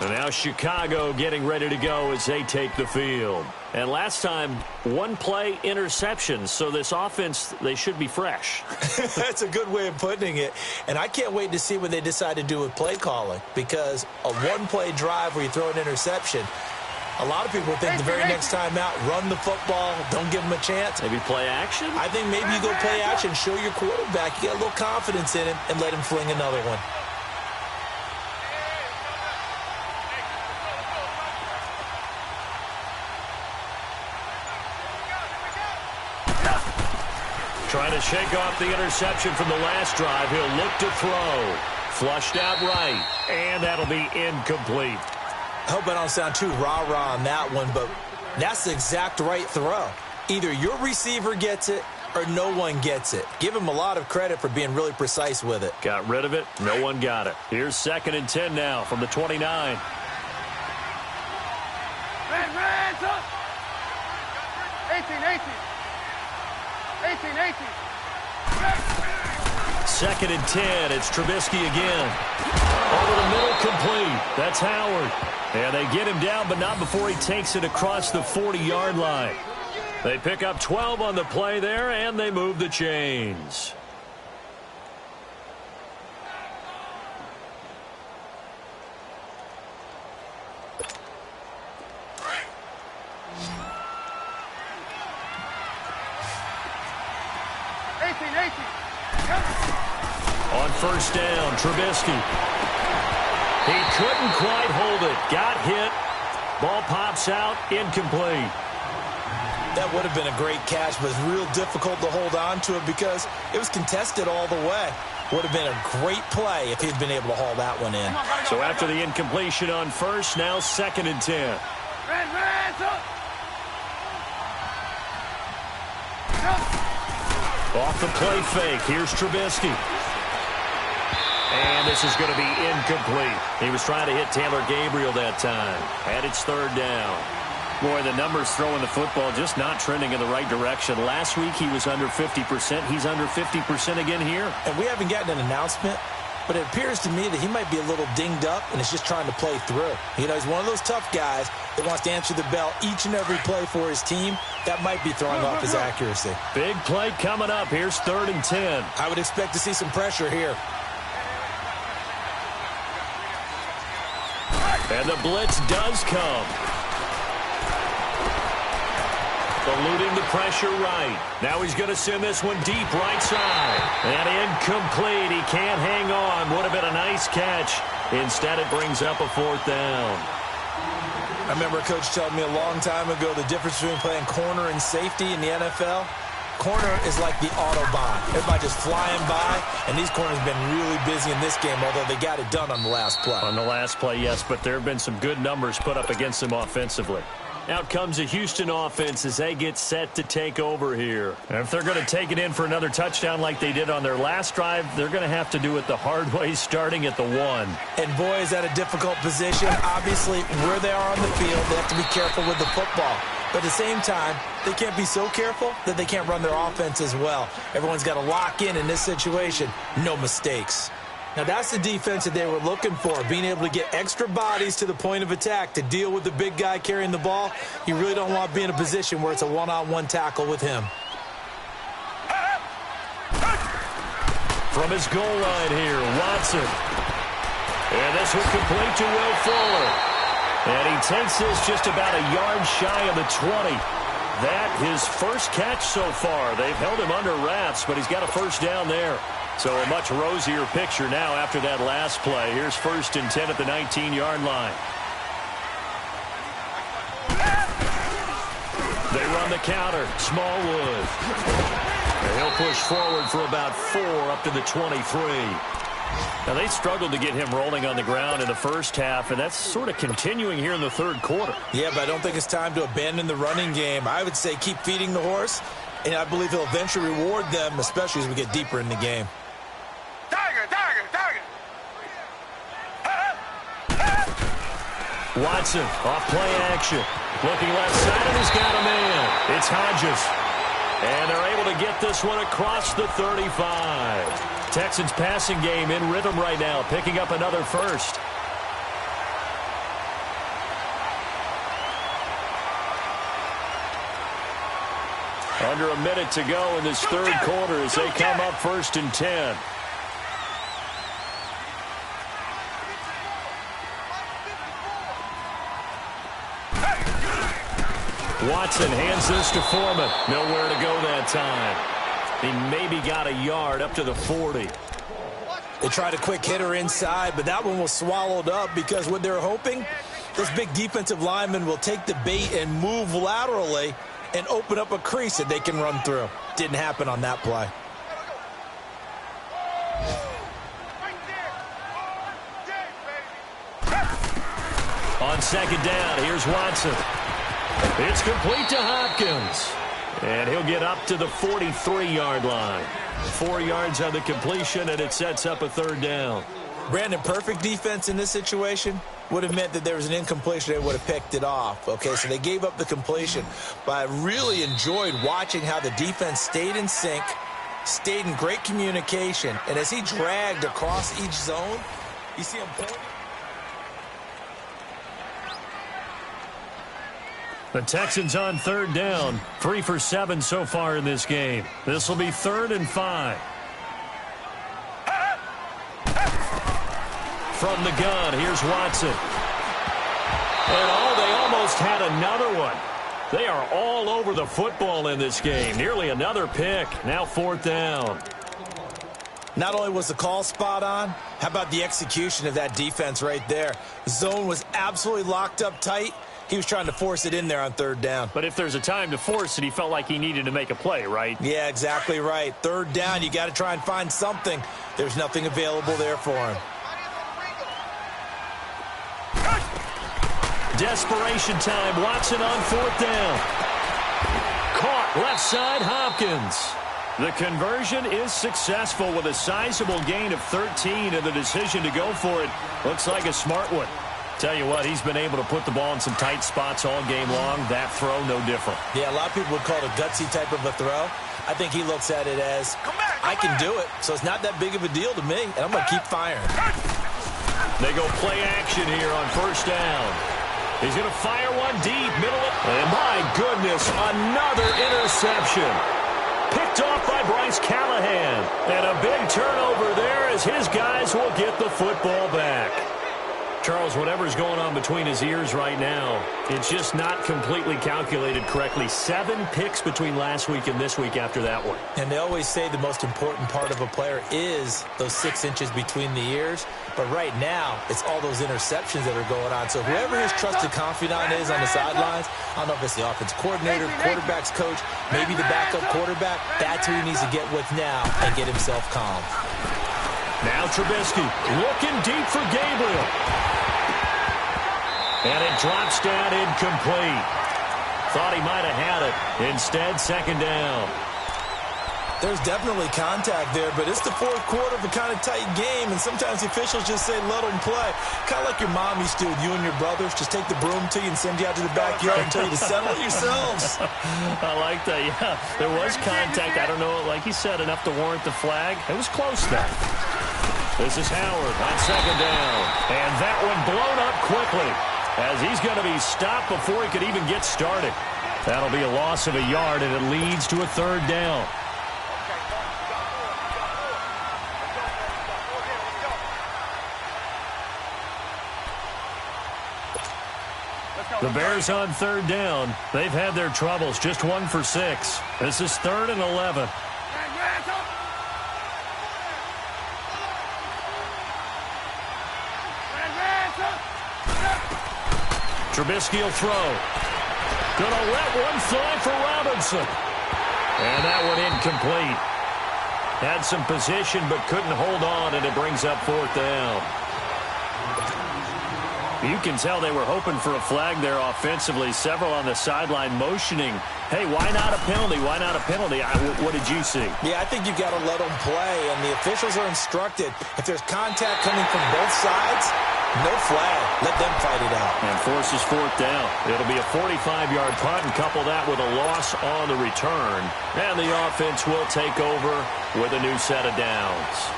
And now Chicago getting ready to go as they take the field. And last time, one-play interceptions. So this offense, they should be fresh. That's a good way of putting it. And I can't wait to see what they decide to do with play calling. Because a one-play drive where you throw an interception, a lot of people think the very next time out, run the football, don't give them a chance. Maybe play action? I think maybe you go play action, show your quarterback, you get a little confidence in him, and let him fling another one. Trying to shake off the interception from the last drive. He'll look to throw. Flushed out right. And that'll be incomplete. I hope I don't sound too rah-rah on that one, but that's the exact right throw. Either your receiver gets it or no one gets it. Give him a lot of credit for being really precise with it. Got rid of it. No one got it. Here's 2nd and 10 now from the 29. Hands up! 18. 2nd and 10. It's Trubisky again. Over the middle, complete. That's Howard. And they get him down, but not before he takes it across the 40-yard line. They pick up 12 on the play there, and they move the chains. On first down, Trubisky. He couldn't quite hold it. Got hit. Ball pops out. Incomplete. That would have been a great catch, but it's real difficult to hold on to it because it was contested all the way. Would have been a great play if he'd been able to haul that one in. So after the incompletion on first, now 2nd and 10. Off the play fake. Here's Trubisky. And this is going to be incomplete. He was trying to hit Taylor Gabriel that time. And it's 3rd down. Boy, the numbers throwing the football just not trending in the right direction. Last week he was under 50%. He's under 50% again here. And we haven't gotten an announcement, but it appears to me that he might be a little dinged up and is just trying to play through. You know, he's one of those tough guys that wants to answer the bell each and every play for his team. That might be throwing off his accuracy. Big play coming up. Here's 3rd and 10. I would expect to see some pressure here. And the blitz does come. Eluding the pressure right. Now he's going to send this one deep right side. And incomplete. He can't hang on. Would have been a nice catch. Instead, it brings up a 4th down. I remember a coach telling me a long time ago the difference between playing corner and safety in the NFL. Corner is like the Autobahn. Everybody just flying by, and these corners have been really busy in this game, although they got it done on the last play. On the last play, yes, but there have been some good numbers put up against them offensively. Out comes the Houston offense as they get set to take over here. And if they're going to take it in for another touchdown like they did on their last drive, they're going to have to do it the hard way, starting at the 1. And boy, is that a difficult position. Obviously, where they are on the field, they have to be careful with the football. But at the same time, they can't be so careful that they can't run their offense as well. Everyone's got to lock in this situation. No mistakes. Now, that's the defense that they were looking for, being able to get extra bodies to the point of attack to deal with the big guy carrying the ball. You really don't want to be in a position where it's a one-on-one tackle with him. From his goal line here, Watson. And this will complete to Will Fuller. And he takes this just about a yard shy of the 20. That his first catch so far. They've held him under wraps, but he's got a 1st down there. So a much rosier picture now after that last play. Here's 1st and 10 at the 19-yard line. They run the counter. Smallwood. And he'll push forward for about 4 up to the 23. Now, they struggled to get him rolling on the ground in the first half, and that's sort of continuing here in the 3rd quarter. Yeah, but I don't think it's time to abandon the running game. I would say keep feeding the horse, and I believe he'll eventually reward them, especially as we get deeper in the game. Watson, off play action. Looking left side, and he's got a man. It's Hodges. And they're able to get this one across the 35. Texans passing game in rhythm right now, picking up another 1st. Under a minute to go in this 3rd quarter as they come up 1st and 10. Watson hands this to Foreman. Nowhere to go that time. He maybe got a yard up to the 40. They tried a quick hitter inside, but that one was swallowed up because what they're hoping, this big defensive lineman will take the bait and move laterally and open up a crease that they can run through. Didn't happen on that play. On 2nd down, here's Watson. It's complete to Hopkins. And he'll get up to the 43-yard line. 4 yards on the completion, and it sets up a 3rd down. Brandon, perfect defense in this situation would have meant that there was an incompletion. They would have picked it off. Okay, so they gave up the completion. But I really enjoyed watching how the defense stayed in sync stayed in great communication, and as he dragged across each zone, you see him pointing. The Texans on third down, 3 for 7 so far in this game. This will be 3rd and 5. From the gun, here's Watson. And they almost had another one. They are all over the football in this game. Nearly another pick. Now 4th down. Not only was the call spot on, how about the execution of that defense right there? The zone was absolutely locked up tight. He was trying to force it in there on 3rd down. But if there's a time to force it, he felt like he needed to make a play, right? Yeah, exactly right. 3rd down, you got to try and find something. There's nothing available there for him. Desperation time. Watson on 4th down. Caught left side, Hopkins. The conversion is successful with a sizable gain of 13, and the decision to go for it looks like a smart one. Tell you what, he's been able to put the ball in some tight spots all game long. That throw, no different. Yeah, a lot of people would call it a gutsy type of a throw. I think he looks at it as, I can do it, so it's not that big of a deal to me, and I'm going to keep firing. They go play action here on 1st down. He's going to fire one deep, middle. And my goodness, another interception. Picked off by Bryce Callahan. And a big turnover there as his guys will get the football back. Charles, whatever's going on between his ears right now, it's just not completely calculated correctly. 7 picks between last week and this week after that one. And they always say the most important part of a player is those 6 inches between the ears. But right now, it's all those interceptions that are going on. So whoever his trusted confidant is on the sidelines, I don't know if it's the offense coordinator, quarterback's coach, maybe the backup quarterback, that's who he needs to get with now and get himself calm. Now Trubisky looking deep for Gabriel. And it drops down incomplete. Thought he might have had it. Instead, 2nd down. There's definitely contact there, but it's the 4th quarter of a kind of tight game, and sometimes the officials just say, let them play. Kind of like your mom used to with you and your brothers. Just take the broom to you and send you out to the backyard and tell you to settle it yourselves. I like that, yeah. There was contact. I don't know, like you said, enough to warrant the flag. It was close, though. This is Howard on 2nd down. And that one blown up quickly, as he's going to be stopped before he could even get started. That'll be a loss of a yard, and it leads to a 3rd down. The Bears on 3rd down. They've had their troubles, just 1 for 6. This is 3rd and 11. Trubisky will throw. Gonna let one fly for Robinson. And that one incomplete. Had some position but couldn't hold on, and it brings up 4th down. You can tell they were hoping for a flag there offensively. Several on the sideline motioning, hey, why not a penalty? Why not a penalty? What did you see? Yeah, I think you've got to let them play, and the officials are instructed. If there's contact coming from both sides, no flag. Let them fight it out. And forces 4th down. It'll be a 45-yard punt, and couple that with a loss on the return. And the offense will take over with a new set of downs.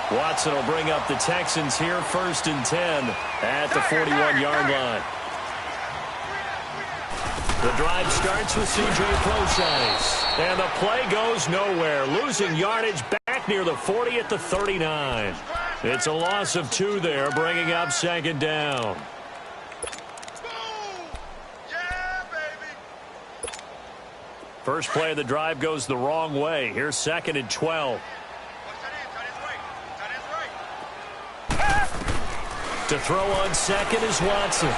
Watson will bring up the Texans here 1st and 10 at the 41-yard line. The drive starts with C.J. Procise. And the play goes nowhere. Losing yardage back near the 40 at the 39. It's a loss of 2 there, bringing up 2nd down. First play of the drive goes the wrong way. Here's 2nd and 12. To throw on 2nd is Watson.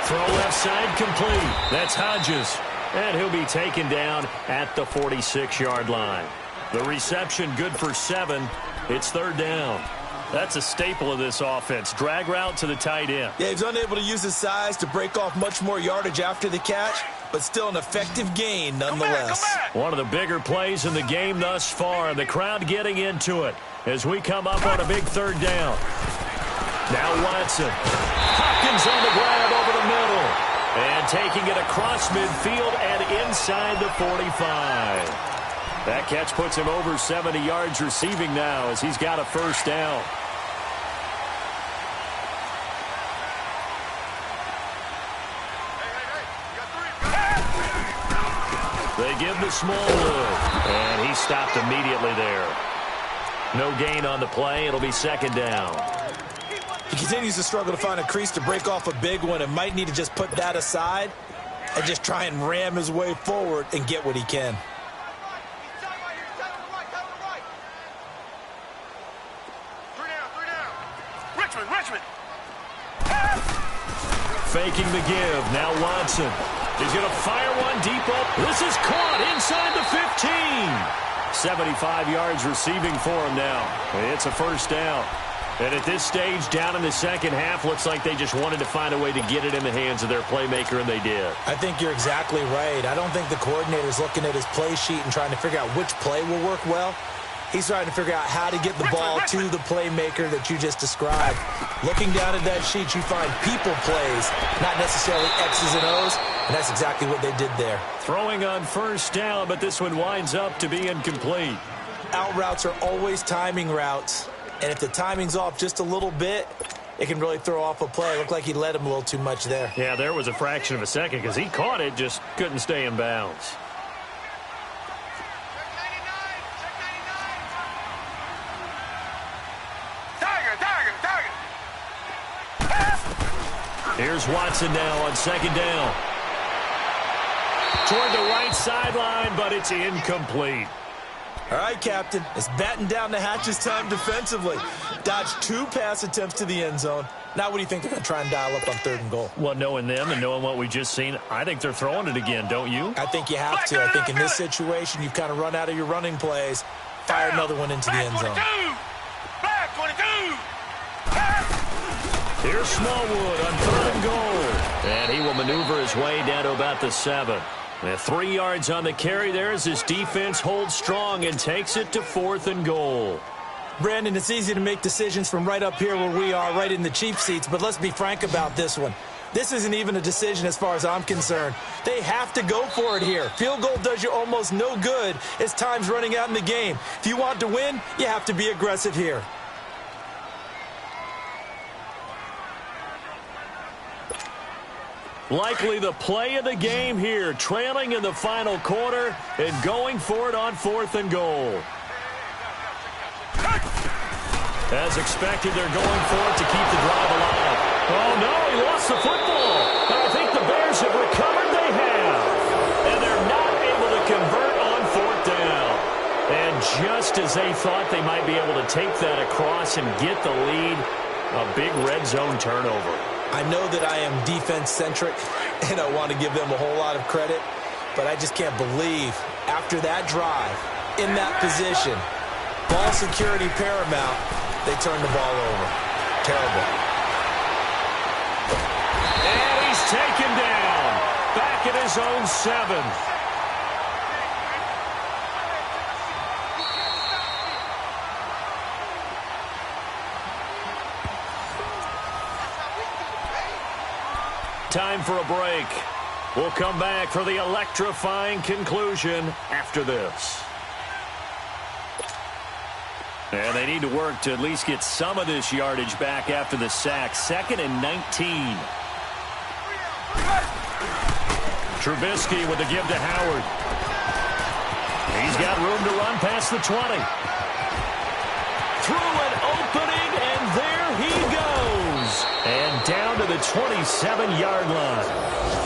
Throw left side complete. That's Hodges. And he'll be taken down at the 46-yard line. The reception good for 7. It's 3rd down. That's a staple of this offense. Drag route to the tight end. Yeah, he's unable to use his size to break off much more yardage after the catch, but still an effective gain nonetheless. One of the bigger plays in the game thus far. The crowd getting into it as we come up on a big 3rd down. Now Watson. Hopkins on the grab over the middle. And taking it across midfield and inside the 45. That catch puts him over 70 yards receiving now as he's got a first down. They give the small look, and he stopped immediately there. No gain on the play. It'll be second down. He continues to struggle to find a crease to break off a big one and might need to just put that aside and just try and ram his way forward and get what he can. Richmond. Faking the give. Now Watson. He's going to fire one deep up. This is caught inside the 15. 75 yards receiving for him now. It's a first down. And at this stage, down in the second half, looks like they just wanted to find a way to get it in the hands of their playmaker, and they did. I think you're exactly right. I don't think the coordinator's looking at his play sheet and trying to figure out which play will work well. He's trying to figure out how to get the ball to the playmaker that you just described. Looking down at that sheet, you find people plays, not necessarily X's and O's, and that's exactly what they did there. Throwing on first down, but this one winds up to be incomplete. Out routes are always timing routes, and if the timing's off just a little bit, it can really throw off a play. It looked like he led him a little too much there. Yeah, there was a fraction of a second because he caught it, just couldn't stay in bounds. Here's Watson now on second down. Toward the right sideline, but it's incomplete. All right, Captain. It's batten down the hatches time defensively. Dodged 2 pass attempts to the end zone. Now what do you think they're going to try and dial up on 3rd and goal? Well, knowing them and knowing what we've just seen, I think they're throwing it again, don't you? I think you have to. I think in this situation, you've kind of run out of your running plays. Fire another one into the end zone. Back 22! Here's Smallwood on 3rd and goal. And he will maneuver his way down to about the 7. And 3 yards on the carry there as his defense holds strong and takes it to 4th and goal. Brandon, it's easy to make decisions from right up here where we are, right in the Chiefs seats, but let's be frank about this one. This isn't even a decision as far as I'm concerned. They have to go for it here. Field goal does you almost no good as time's running out in the game. If you want to win, you have to be aggressive here. Likely the play of the game here, trailing in the final quarter and going for it on 4th and goal. As expected, they're going for it to keep the drive alive. Oh, no, he lost the football. I think the Bears have recovered. They have. And they're not able to convert on 4th down. And just as they thought they might be able to take that across and get the lead, a big red zone turnover. I know that I am defense-centric, and I want to give them a whole lot of credit, but I just can't believe after that drive, in that position, ball security paramount, they turned the ball over. Terrible. And he's taken down, back at his own 7. Time for a break. We'll come back for the electrifying conclusion after this. And they need to work to at least get some of this yardage back after the sack. 2nd and 19. Trubisky with the give to Howard. He's got room to run past the 20. Through an opening, and there he goes. And down to the 27-yard line.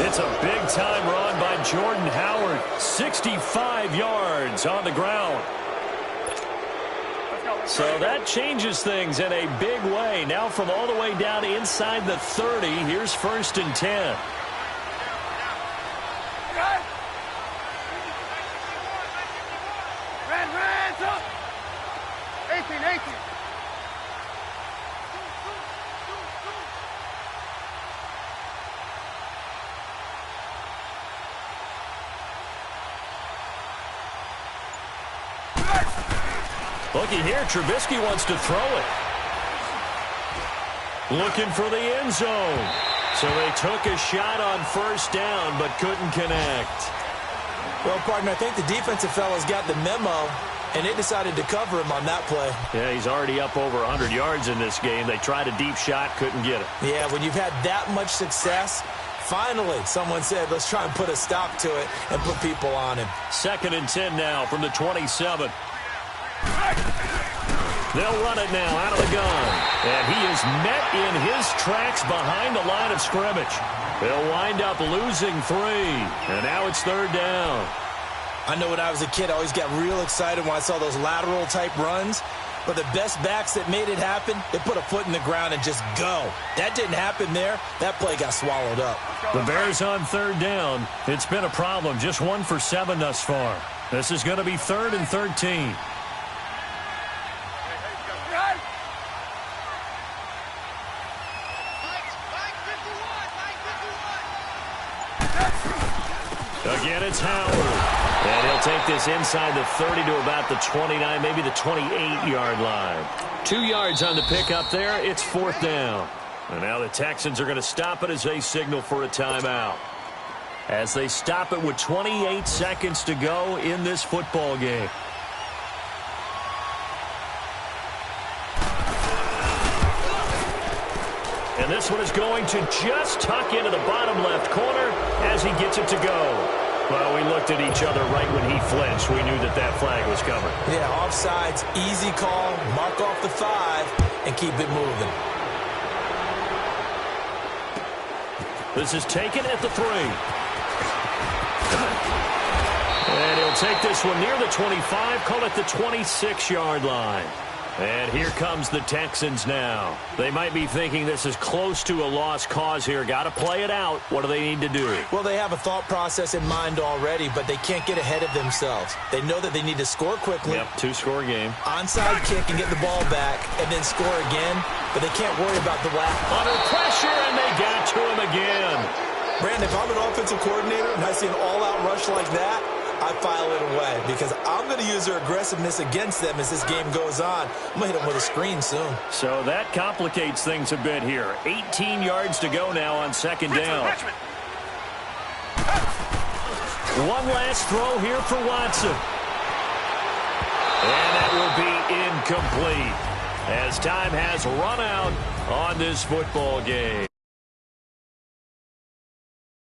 It's a big-time run by Jordan Howard. 65 yards on the ground. So that changes things in a big way. Now from all the way down inside the 30, here's 1st and 10. Red, up! 18. Looky here, Trubisky wants to throw it. Looking for the end zone. So they took a shot on 1st down, but couldn't connect. Well, partner, I think the defensive fellas got the memo, and they decided to cover him on that play. Yeah, he's already up over 100 yards in this game. They tried a deep shot, couldn't get it. Yeah, when you've had that much success, finally someone said, let's try and put a stop to it and put people on him. 2nd and 10 now from the 27. They'll run it now out of the gun. And he is met in his tracks behind the line of scrimmage. They'll wind up losing 3. And now it's 3rd down. I know when I was a kid, I always got real excited when I saw those lateral-type runs. But the best backs that made it happen, they put a foot in the ground and just go. That didn't happen there. That play got swallowed up. The Bears on 3rd down. It's been a problem. Just 1 for 7 thus far. This is going to be 3rd and 13. Again, it's Howard. And he'll take this inside the 30 to about the 29, maybe the 28-yard line. 2 yards on the pickup there. It's 4th down. And now the Texans are going to stop it as they signal for a timeout. As they stop it with 28 seconds to go in this football game. And this one is going to just tuck into the bottom left corner as he gets it to go. Well, we looked at each other right when he flinched. We knew that that flag was coming. Yeah, offsides, easy call, mark off the 5, and keep it moving. This is taken at the 3. And he'll take this one near the 25, call it the 26-yard line. And here comes the Texans now. They might be thinking this is close to a lost cause here. Got to play it out. What do they need to do? Well, they have a thought process in mind already, but they can't get ahead of themselves. They know that they need to score quickly. Yep, 2-score game. Onside kick and get the ball back, and then score again. But they can't worry about the last. Under pressure, and they got to him again. Brandon, if I'm an offensive coordinator and I see an all-out rush like that, I file it away because I'm going to use their aggressiveness against them as this game goes on. I'm going to hit them with a screen soon. So that complicates things a bit here. 18 yards to go now on 2nd down. One last throw here for Watson. And that will be incomplete as time has run out on this football game.